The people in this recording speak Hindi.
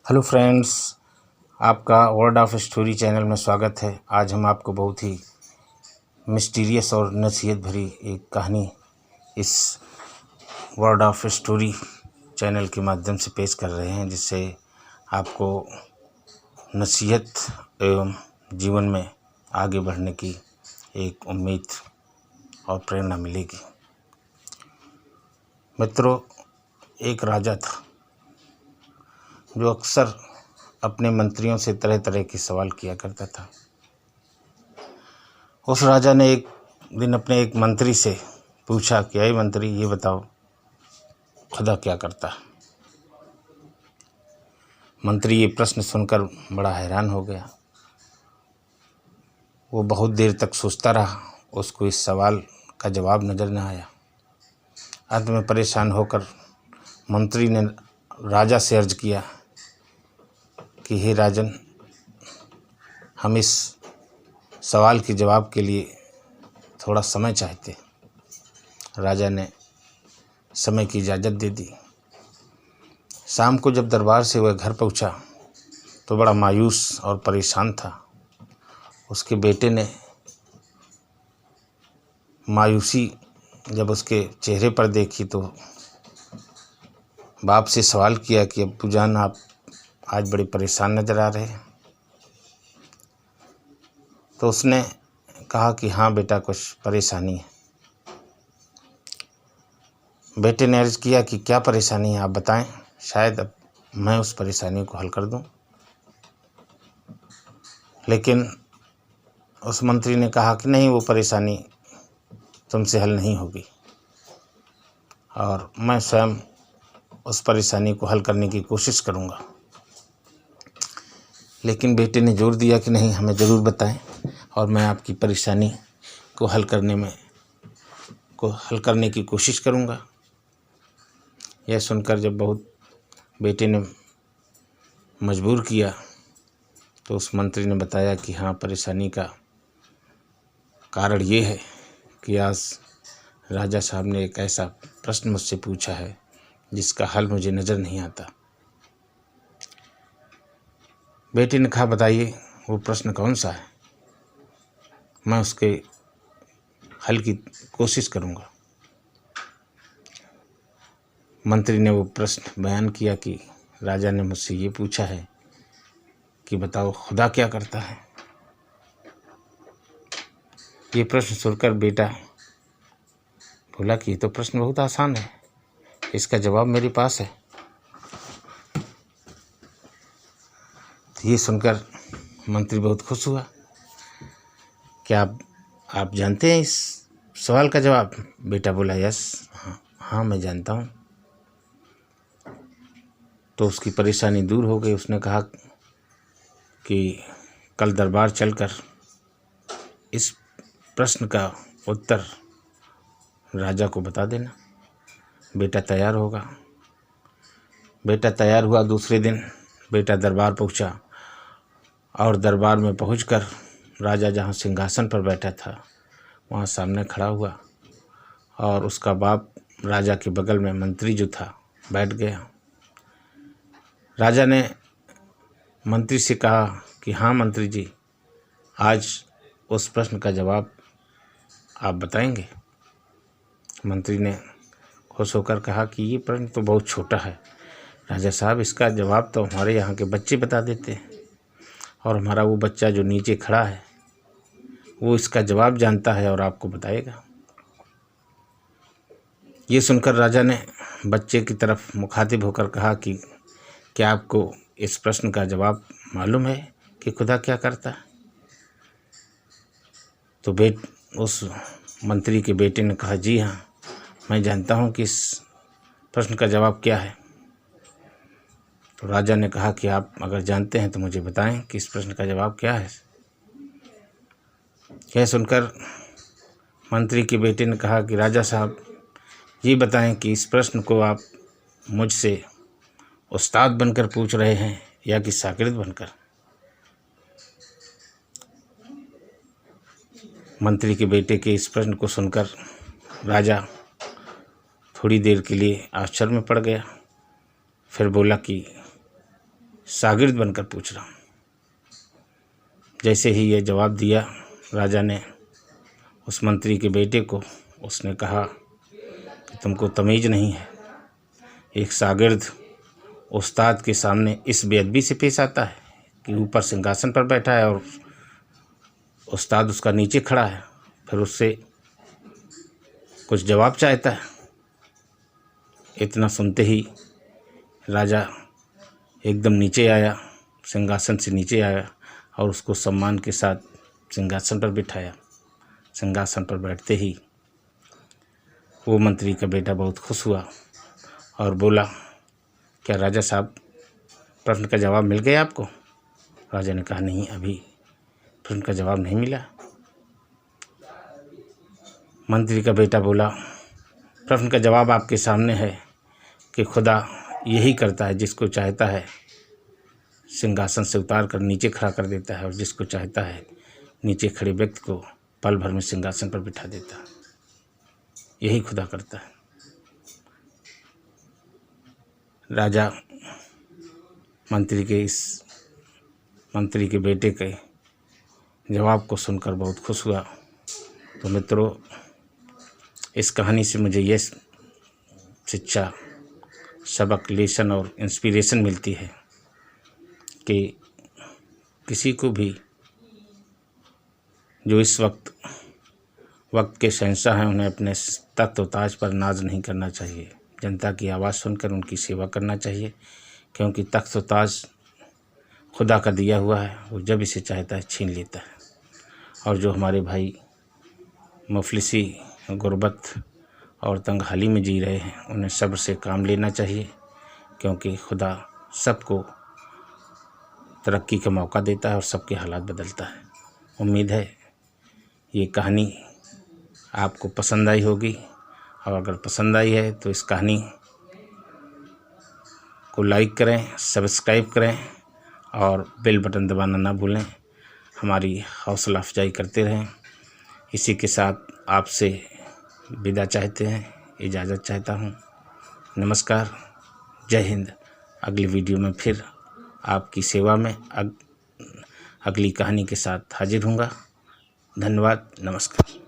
हेलो फ्रेंड्स, आपका वर्ड ऑफ स्टोरी चैनल में स्वागत है। आज हम आपको बहुत ही मिस्टीरियस और नसीहत भरी एक कहानी इस वर्ड ऑफ स्टोरी चैनल के माध्यम से पेश कर रहे हैं, जिससे आपको नसीहत एवं जीवन में आगे बढ़ने की एक उम्मीद और प्रेरणा मिलेगी। मित्रों, एक राजा था जो अक्सर अपने मंत्रियों से तरह तरह के सवाल किया करता था। उस राजा ने एक दिन अपने एक मंत्री से पूछा कि अरे मंत्री, ये बताओ खुदा क्या करता है। मंत्री ये प्रश्न सुनकर बड़ा हैरान हो गया। वो बहुत देर तक सोचता रहा, उसको इस सवाल का जवाब नज़र न आया। अंत में परेशान होकर मंत्री ने राजा से अर्ज किया कि हे राजन, हम इस सवाल के जवाब के लिए थोड़ा समय चाहते। राजा ने समय की इजाज़त दे दी। शाम को जब दरबार से वह घर पहुंचा तो बड़ा मायूस और परेशान था। उसके बेटे ने मायूसी जब उसके चेहरे पर देखी तो बाप से सवाल किया कि अब्बू जान, आप आज बड़े परेशान नज़र आ रहे हैं। तो उसने कहा कि हाँ बेटा, कुछ परेशानी है। बेटे ने अर्ज़ किया कि क्या परेशानी है, आप बताएं, शायद अब मैं उस परेशानी को हल कर दूं। लेकिन उस मंत्री ने कहा कि नहीं, वो परेशानी तुमसे हल नहीं होगी और मैं स्वयं उस परेशानी को हल करने की कोशिश करूंगा। लेकिन बेटे ने जोर दिया कि नहीं, हमें ज़रूर बताएं और मैं आपकी परेशानी को हल करने की कोशिश करूंगा। यह सुनकर जब बहुत बेटे ने मजबूर किया तो उस मंत्री ने बताया कि हाँ, परेशानी का कारण ये है कि आज राजा साहब ने एक ऐसा प्रश्न मुझसे पूछा है जिसका हल मुझे नज़र नहीं आता। बेटे ने कहा, बताइए वो प्रश्न कौन सा है, मैं उसके हल की कोशिश करूंगा। मंत्री ने वो प्रश्न बयान किया कि राजा ने मुझसे ये पूछा है कि बताओ खुदा क्या करता है। ये प्रश्न सुनकर बेटा बोला कि ये तो प्रश्न बहुत आसान है, इसका जवाब मेरे पास है। तो ये सुनकर मंत्री बहुत खुश हुआ। क्या आप जानते हैं इस सवाल का जवाब? बेटा बोला, यस, हाँ मैं जानता हूँ। तो उसकी परेशानी दूर हो गई। उसने कहा कि कल दरबार चलकर इस प्रश्न का उत्तर राजा को बता देना। बेटा तैयार होगा। बेटा तैयार हुआ। दूसरे दिन बेटा दरबार पहुंचा और दरबार में पहुंचकर राजा जहां सिंहासन पर बैठा था वहां सामने खड़ा हुआ और उसका बाप राजा के बगल में मंत्री जो था बैठ गया। राजा ने मंत्री से कहा कि हाँ मंत्री जी, आज उस प्रश्न का जवाब आप बताएंगे। मंत्री ने खुश होकर कहा कि ये प्रश्न तो बहुत छोटा है राजा साहब, इसका जवाब तो हमारे यहाँ के बच्चे बता देते हैं और हमारा वो बच्चा जो नीचे खड़ा है वो इसका जवाब जानता है और आपको बताएगा। ये सुनकर राजा ने बच्चे की तरफ मुखातिब होकर कहा कि क्या आपको इस प्रश्न का जवाब मालूम है कि खुदा क्या करता है? तो उस मंत्री के बेटे ने कहा, जी हाँ, मैं जानता हूँ कि इस प्रश्न का जवाब क्या है। तो राजा ने कहा कि आप अगर जानते हैं तो मुझे बताएं कि इस प्रश्न का जवाब क्या है। यह सुनकर मंत्री के बेटे ने कहा कि राजा साहब, ये बताएं कि इस प्रश्न को आप मुझसे उस्ताद बनकर पूछ रहे हैं या कि शागिर्द बनकर? मंत्री के बेटे के इस प्रश्न को सुनकर राजा थोड़ी देर के लिए आश्चर्य में पड़ गया। फिर बोला कि शागिर्द बनकर पूछ रहा हूँ। जैसे ही ये जवाब दिया राजा ने उस मंत्री के बेटे को, उसने कहा कि तुमको तमीज़ नहीं है, एक शागिर्द उस्ताद के सामने इस बेअदबी से पेश आता है कि ऊपर सिंहासन पर बैठा है और उस्ताद उसका नीचे खड़ा है, फिर उससे कुछ जवाब चाहता है। इतना सुनते ही राजा एकदम नीचे आया, सिंहासन से नीचे आया और उसको सम्मान के साथ सिंहासन पर बिठाया। सिंहासन पर बैठते ही वो मंत्री का बेटा बहुत खुश हुआ और बोला, क्या राजा साहब प्रश्न का जवाब मिल गया आपको? राजा ने कहा, नहीं, अभी प्रश्न का जवाब नहीं मिला। मंत्री का बेटा बोला, प्रश्न का जवाब आपके सामने है कि खुदा यही करता है, जिसको चाहता है सिंहासन से उतार कर नीचे खड़ा कर देता है और जिसको चाहता है नीचे खड़े व्यक्ति को पल भर में सिंहासन पर बिठा देता है। यही खुदा करता है। राजा मंत्री के बेटे के जवाब को सुनकर बहुत खुश हुआ। तो मित्रों, इस कहानी से मुझे ये शिक्षा, सबक, लेसन और इंस्पिरेशन मिलती है कि किसी को भी जो इस वक्त के शहंशाह हैं, उन्हें अपने तख्त और ताज पर नाज नहीं करना चाहिए। जनता की आवाज़ सुनकर उनकी सेवा करना चाहिए, क्योंकि तख्त और ताज खुदा का दिया हुआ है, वो जब इसे चाहता है छीन लेता है। और जो हमारे भाई मुफलिसी, गुर्बत और तंगहाली में जी रहे हैं, उन्हें सब्र से काम लेना चाहिए, क्योंकि खुदा सबको तरक्की का मौका देता है और सबके हालात बदलता है। उम्मीद है ये कहानी आपको पसंद आई होगी, और अगर पसंद आई है तो इस कहानी को लाइक करें, सब्सक्राइब करें और बेल बटन दबाना ना भूलें। हमारी हौसला अफजाई करते रहें। इसी के साथ आपसे विदा चाहते हैं, इजाज़त चाहता हूँ। नमस्कार, जय हिंद। अगली वीडियो में फिर आपकी सेवा में अगली कहानी के साथ हाजिर होऊंगा। धन्यवाद, नमस्कार।